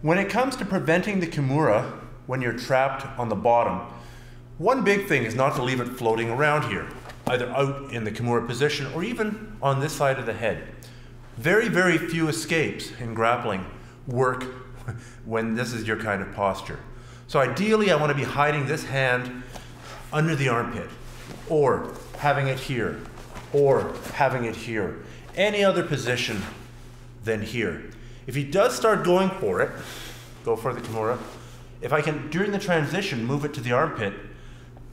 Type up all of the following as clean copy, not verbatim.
When it comes to preventing the Kimura when you're trapped on the bottom, one big thing is not to leave it floating around here, either out in the Kimura position or even on this side of the head. Very, very few escapes in grappling work when this is your kind of posture. So ideally I want to be hiding this hand under the armpit, or having it here, or having it here. Any other position than here. If he does start going for it, go for the Kimura, if I can, during the transition, move it to the armpit,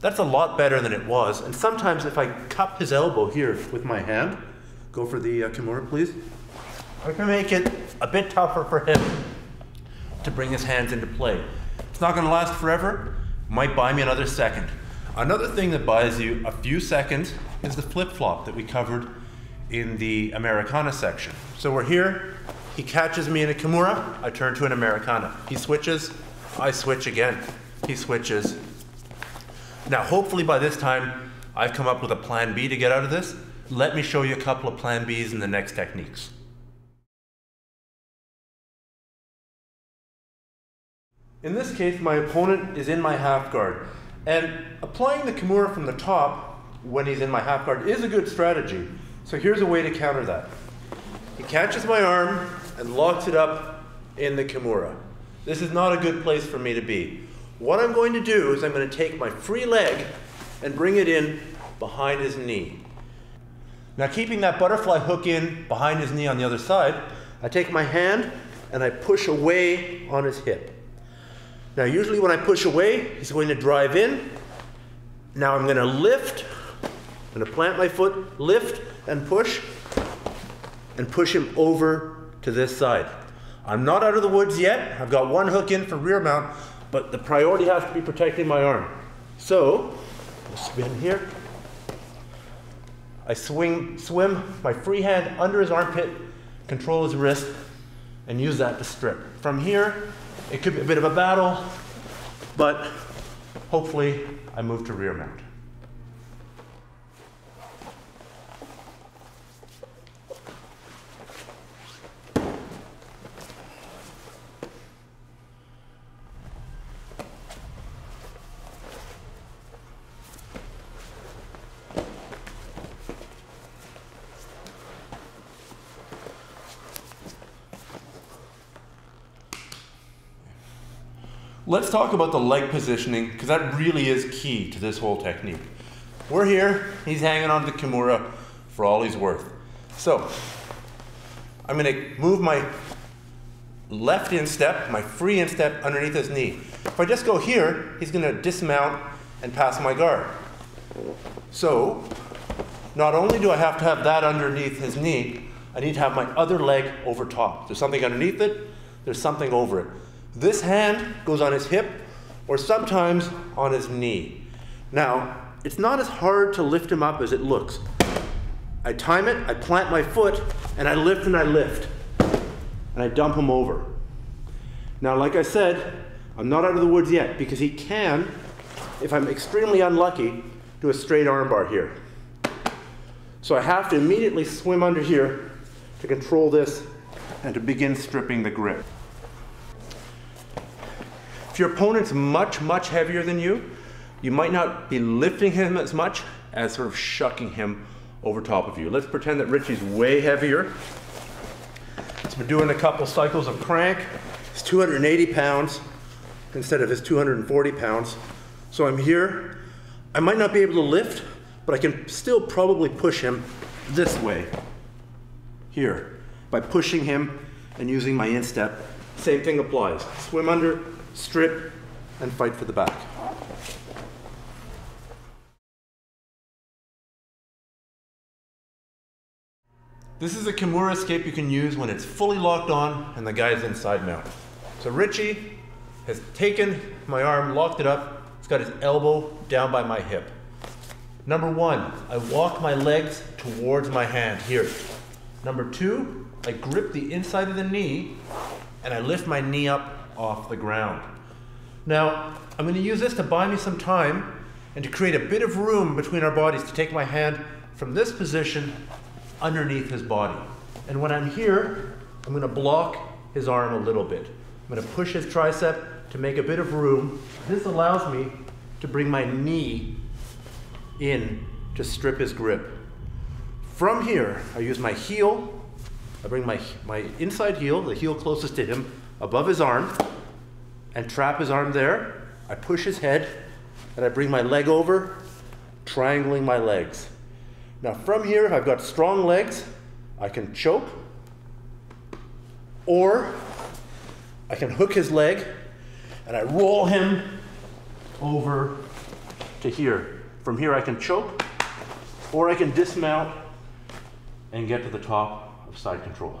that's a lot better than it was. And sometimes if I cup his elbow here with my hand, go for the Kimura, please, I can make it a bit tougher for him to bring his hands into play. It's not going to last forever, might buy me another second. Another thing that buys you a few seconds is the flip-flop that we covered in the Americana section. So we're here, he catches me in a Kimura, I turn to an Americana. He switches, I switch again. He switches. Now hopefully by this time I've come up with a plan B to get out of this. Let me show you a couple of plan Bs in the next techniques. In this case, my opponent is in my half guard, and applying the Kimura from the top when he's in my half guard is a good strategy. So here's a way to counter that. He catches my arm and locks it up in the Kimura. This is not a good place for me to be. What I'm going to do is I'm going to take my free leg and bring it in behind his knee. Now keeping that butterfly hook in behind his knee on the other side, I take my hand and I push away on his hip. Now usually when I push away, he's going to drive in. Now I'm going to lift, I'm going to plant my foot, lift and push him over to this side. I'm not out of the woods yet. I've got one hook in for rear mount, but the priority has to be protecting my arm. So, I'll spin here. I swim my free hand under his armpit, control his wrist, and use that to strip. From here, it could be a bit of a battle, but hopefully I move to rear mount. Let's talk about the leg positioning, because that really is key to this whole technique. We're here, he's hanging on the Kimura for all he's worth. So, I'm going to move my left instep, my free instep underneath his knee. If I just go here, he's going to dismount and pass my guard. So, not only do I have to have that underneath his knee, I need to have my other leg over top. There's something underneath it, there's something over it. This hand goes on his hip or sometimes on his knee. Now, it's not as hard to lift him up as it looks. I time it, I plant my foot, and I lift and I lift. And I dump him over. Now, like I said, I'm not out of the woods yet because he can, if I'm extremely unlucky, do a straight armbar here. So I have to immediately swim under here to control this and to begin stripping the grip. If your opponent's much, much heavier than you, you might not be lifting him as much as sort of shucking him over top of you. Let's pretend that Richie's way heavier. He's been doing a couple cycles of crank. He's 280 pounds instead of his 240 pounds. So I'm here. I might not be able to lift, but I can still probably push him this way, here, by pushing him and using my instep. Same thing applies. Swim under, strip, and fight for the back. This is a Kimura escape you can use when it's fully locked on and the guy's inside mount. So Richie has taken my arm, locked it up, he's got his elbow down by my hip. Number one, I walk my legs towards my hand, here. Number two, I grip the inside of the knee and I lift my knee up off the ground. Now, I'm going to use this to buy me some time and to create a bit of room between our bodies to take my hand from this position underneath his body. And when I'm here, I'm going to block his arm a little bit. I'm going to push his tricep to make a bit of room. This allows me to bring my knee in to strip his grip. From here, I use my heel. I bring my inside heel, the heel closest to him, above his arm, and trap his arm there. I push his head, and I bring my leg over, triangling my legs. Now from here, I've got strong legs. I can choke, or I can hook his leg, and I roll him over to here. From here, I can choke, or I can dismount and get to the top of side control.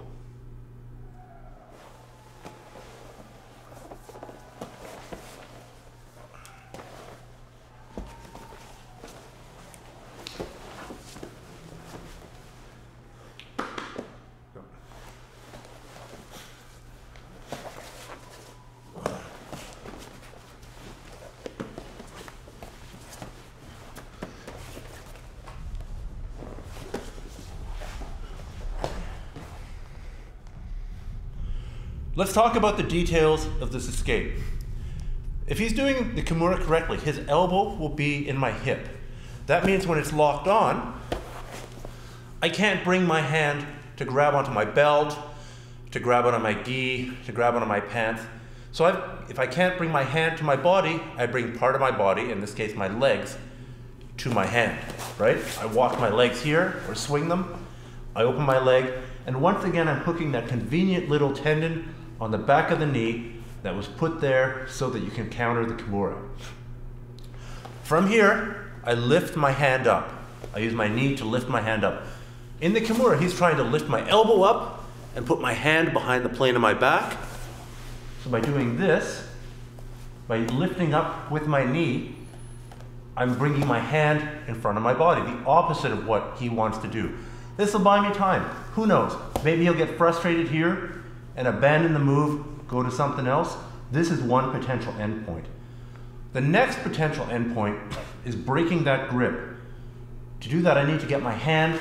Let's talk about the details of this escape. If he's doing the Kimura correctly, his elbow will be in my hip. That means when it's locked on, I can't bring my hand to grab onto my belt, to grab onto my gi, to grab onto my pants. So if I can't bring my hand to my body, I bring part of my body, in this case my legs, to my hand, right? I walk my legs here, or swing them. I open my leg, and once again I'm hooking that convenient little tendon on the back of the knee that was put there so that you can counter the Kimura. From here, I lift my hand up. I use my knee to lift my hand up. In the Kimura, he's trying to lift my elbow up and put my hand behind the plane of my back. So by doing this, by lifting up with my knee, I'm bringing my hand in front of my body, the opposite of what he wants to do. This will buy me time. Who knows? Maybe he'll get frustrated here and abandon the move, go to something else. This is one potential endpoint. The next potential endpoint is breaking that grip. To do that, I need to get my hand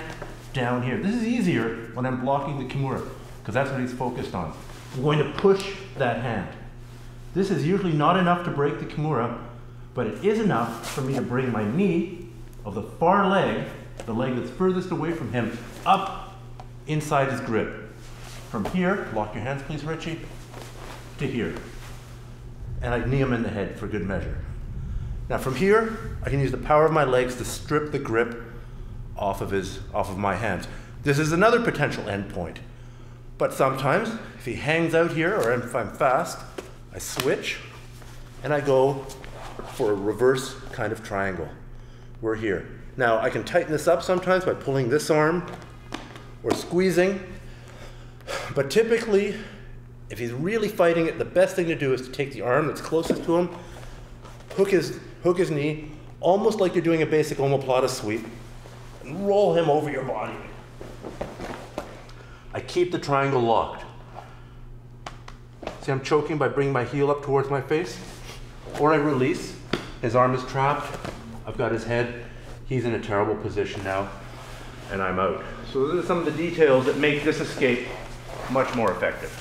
down here. This is easier when I'm blocking the Kimura, because that's what he's focused on. I'm going to push that hand. This is usually not enough to break the Kimura, but it is enough for me to bring my knee of the far leg, the leg that's furthest away from him, up inside his grip. From here, lock your hands please, Richie, to here. And I knee him in the head for good measure. Now from here, I can use the power of my legs to strip the grip off of my hands. This is another potential endpoint. But sometimes, if he hangs out here, or if I'm fast, I switch and I go for a reverse kind of triangle. We're here. Now I can tighten this up sometimes by pulling this arm or squeezing. But typically, if he's really fighting it, the best thing to do is to take the arm that's closest to him, hook his knee, almost like you're doing a basic omoplata sweep, and roll him over your body. I keep the triangle locked. See, I'm choking by bringing my heel up towards my face, or I release. His arm is trapped. I've got his head. He's in a terrible position now, and I'm out. So those are some of the details that make this escape much more effective.